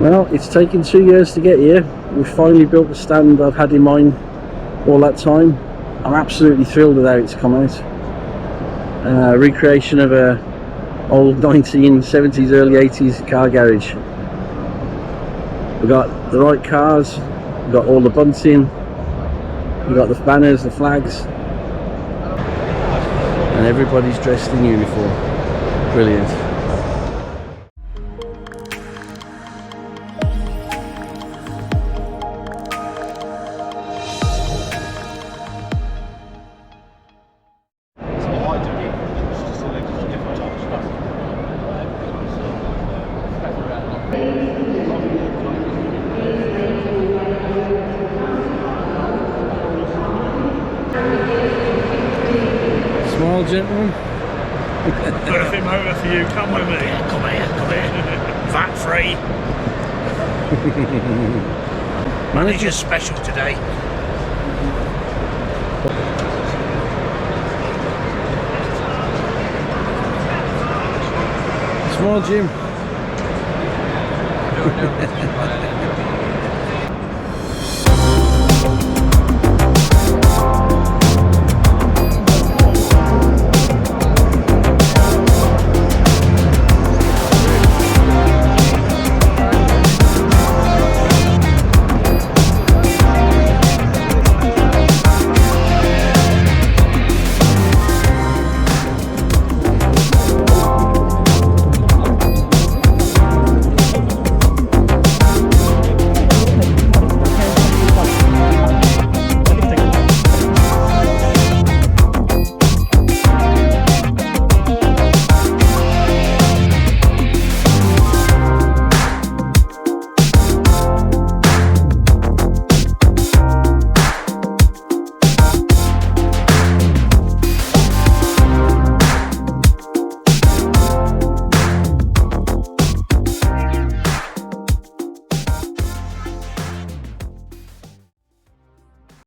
Well, it's taken 2 years to get here. We've finally built the stand I've had in mind all that time. I'm absolutely thrilled with how it's come out. Recreation of a old 1970s, early 80s car garage. We've got the right cars, we've got all the bunting, we've got the banners, the flags, and everybody's dressed in uniform. Brilliant. Smile, gentlemen. Perfect motor for you, come with me. Yeah, come here. VAT free. Manager's special today. Smile, Jim.